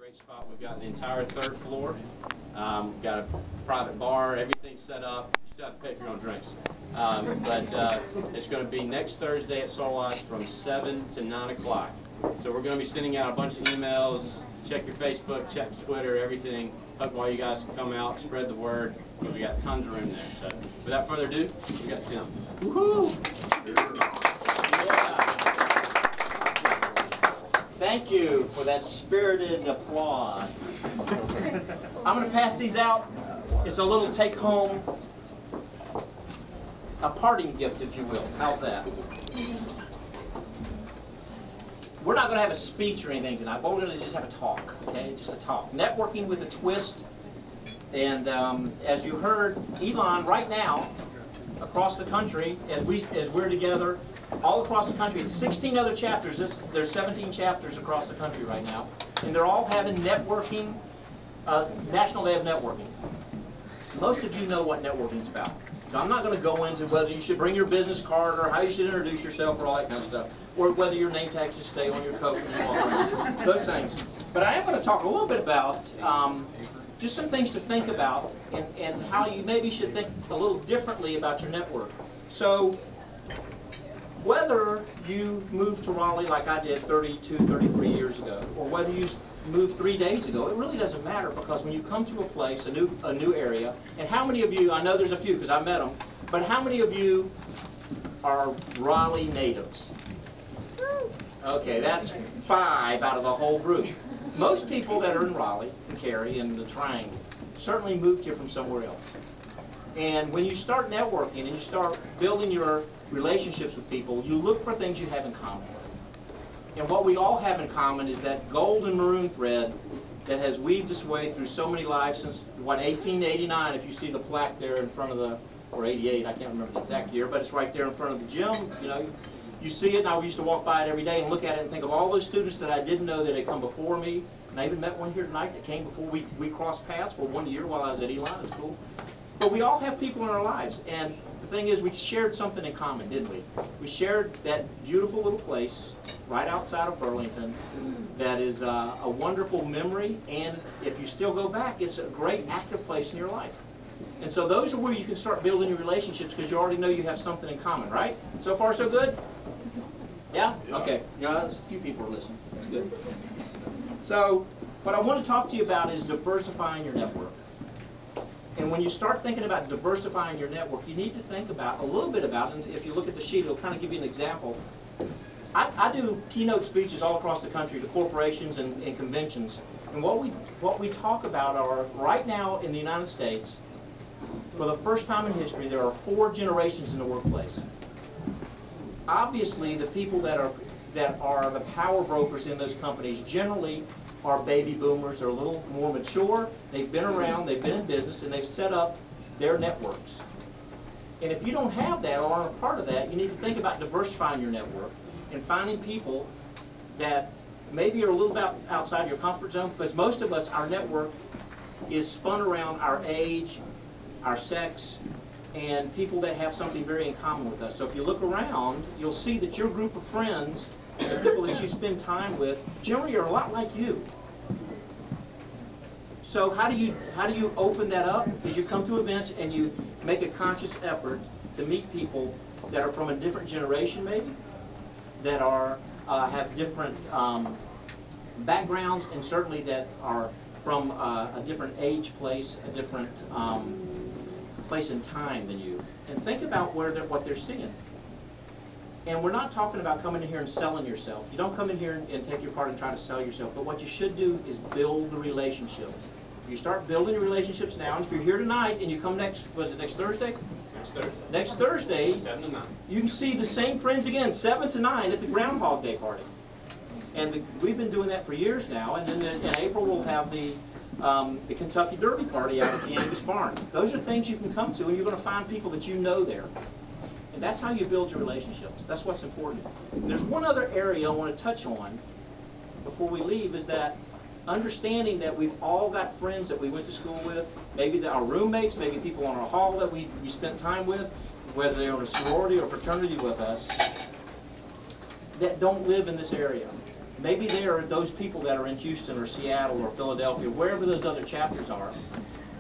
great spot. We've got the entire third floor. We've got a private bar, everything's set up. You still have to pay for your own drinks. It's going to be next Thursday at Soul Lodge from 7 to 9 o'clock. So we're going to be sending out a bunch of emails. Check your Facebook, check Twitter, everything. Hope all you guys can come out, spread the word, because we got tons of room there. So without further ado, we got Tim. Woohoo! Yeah. Thank you for that spirited applause. I'm going to pass these out. It's a little take-home, a parting gift, if you will. How's that? We're not going to have a speech or anything tonight, but we're going to just have a talk, okay? Just a talk. Networking with a twist. And as you heard, Elon, right now, across the country, as we're together, all across the country, it's 16 other chapters. There's 17 chapters across the country right now, and they're all having networking, National Day of Networking. Most of you know what networking is about. So I'm not going to go into whether you should bring your business card or how you should introduce yourself or all that kind of stuff, or whether your name tag should stay on your coat when you walk around, those things. But I am going to talk a little bit about just some things to think about and how you maybe should think a little differently about your network. So whether you moved to Raleigh like I did 32, 33 years ago, or whether you moved 3 days ago, it really doesn't matter, because when you come to a place, a new area, and how many of you, I know there's a few because I met them, but how many of you are Raleigh natives? Okay, that's 5 out of the whole group. Most people that are in Raleigh and Cary and the Triangle certainly moved here from somewhere else. And when you start networking and you start building your relationships with people, you look for things you have in common. And what we all have in common is that golden maroon thread that has weaved its way through so many lives since, what, 1889, if you see the plaque there in front of the, or 88, I can't remember the exact year, but it's right there in front of the gym. You know, you see it, and I used to walk by it every day and look at it and think of all those students that I didn't know that had come before me. And I even met one here tonight that came before we crossed paths for 1 year while I was at Elon. It's cool. But we all have people in our lives, and the thing is, we shared something in common, didn't we? We shared that beautiful little place right outside of Burlington that is a wonderful memory, and if you still go back, it's a great active place in your life. And so those are where you can start building your relationships, because you already know you have something in common, right? So far, so good? Yeah? Okay. Yeah, there's a few people are listening. That's good. So what I want to talk to you about is diversifying your network. And when you start thinking about diversifying your network, you need to think about, a little bit about, and if you look at the sheet, it'll kind of give you an example. I do keynote speeches all across the country to corporations and conventions. And what we talk about are, right now in the United States, for the first time in history, there are 4 generations in the workplace. Obviously, the people that are the power brokers in those companies generally are baby boomers. They're a little more mature. They've been around, they've been in business, and they've set up their networks. And if you don't have that or aren't a part of that, you need to think about diversifying your network and finding people that maybe are a little bit outside your comfort zone, because most of us, our network is spun around our age, our sex, and people that have something very in common with us. So if you look around, you'll see that your group of friends, the people that you spend time with, generally are a lot like you. So how do you open that up? Is you come to events and you make a conscious effort to meet people that are from a different generation, maybe, that are have different backgrounds, and certainly that are from a different age, place, a different place and time than you, and think about what they're seeing. And we're not talking about coming in here and selling yourself. You don't come in here and take your part and try to sell yourself, but what you should do is build the relationship. If you start building your relationships now, and if you're here tonight and you come next Thursday? Next Thursday. Next Thursday, 7 to 9. You can see the same friends again, 7 to 9 at the Groundhog Day party. And we've been doing that for years now, and then in April we'll have the Kentucky Derby party out at the Angus Barn. Those are things you can come to, and you're going to find people that you know there. And that's how you build your relationships. That's what's important. And there's one other area I want to touch on before we leave, is that understanding that we've all got friends that we went to school with, maybe our roommates, maybe people on our hall that we spent time with, whether they're in a sorority or fraternity with us, that don't live in this area. maybe there are those people that are in Houston or Seattle or Philadelphia, wherever those other chapters are.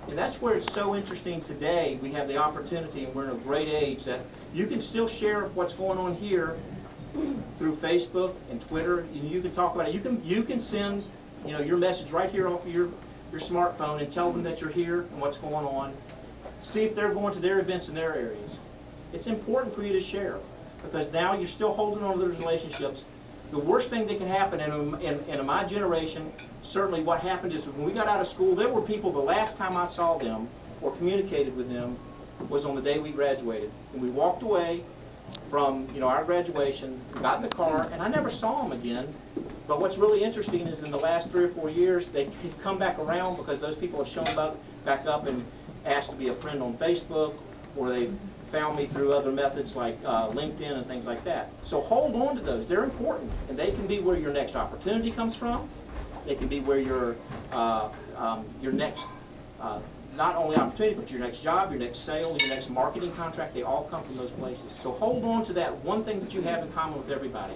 And that's where it's so interesting today. We have the opportunity, and we're in a great age, that you can still share what's going on here through Facebook and Twitter, and you can talk about it. You can send, you know, your message right here off of your smartphone and tell them that you're here and what's going on. See if they're going to their events in their areas. It's important for you to share, because now you're still holding on to those relationships. The worst thing that can happen, in my generation, certainly what happened is when we got out of school, there were people, the last time I saw them or communicated with them was on the day we graduated. And we walked away from, you know, our graduation, got in the car, and I never saw them again. But what's really interesting is in the last 3 or 4 years, they've come back around because those people have shown back up and asked to be a friend on Facebook, or they found me through other methods like LinkedIn and things like that. So hold on to those. They're important, and they can be where your next opportunity comes from. They can be where your next, not only opportunity, but your next job, your next sale, your next marketing contract. They all come from those places. So hold on to that one thing that you have in common with everybody.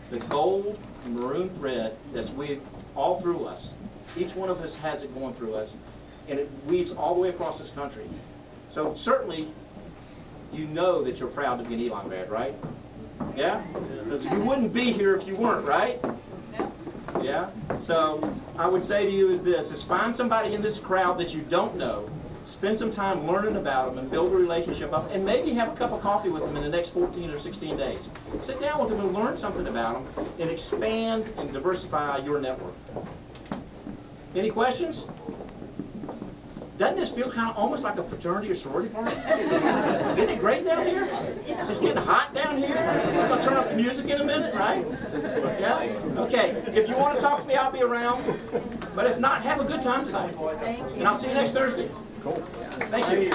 The gold maroon thread that's weaved all through us. Each one of us has it going through us, and it weaves all the way across this country. So certainly, you know that you're proud to be an Elon grad, right? Yeah? Because you wouldn't be here if you weren't, right? Yeah? So I would say to you is find somebody in this crowd that you don't know, spend some time learning about them and build a relationship up, and maybe have a cup of coffee with them in the next 14 or 16 days. Sit down with them and learn something about them and expand and diversify your network. Any questions? Doesn't this feel kind of almost like a fraternity or sorority party? Isn't it great down here? It's getting hot down here. I'm going to turn up the music in a minute, right? Yeah? Okay, if you want to talk to me, I'll be around. But if not, have a good time tonight. Thank you. And I'll see you next Thursday. Cool. Thank you.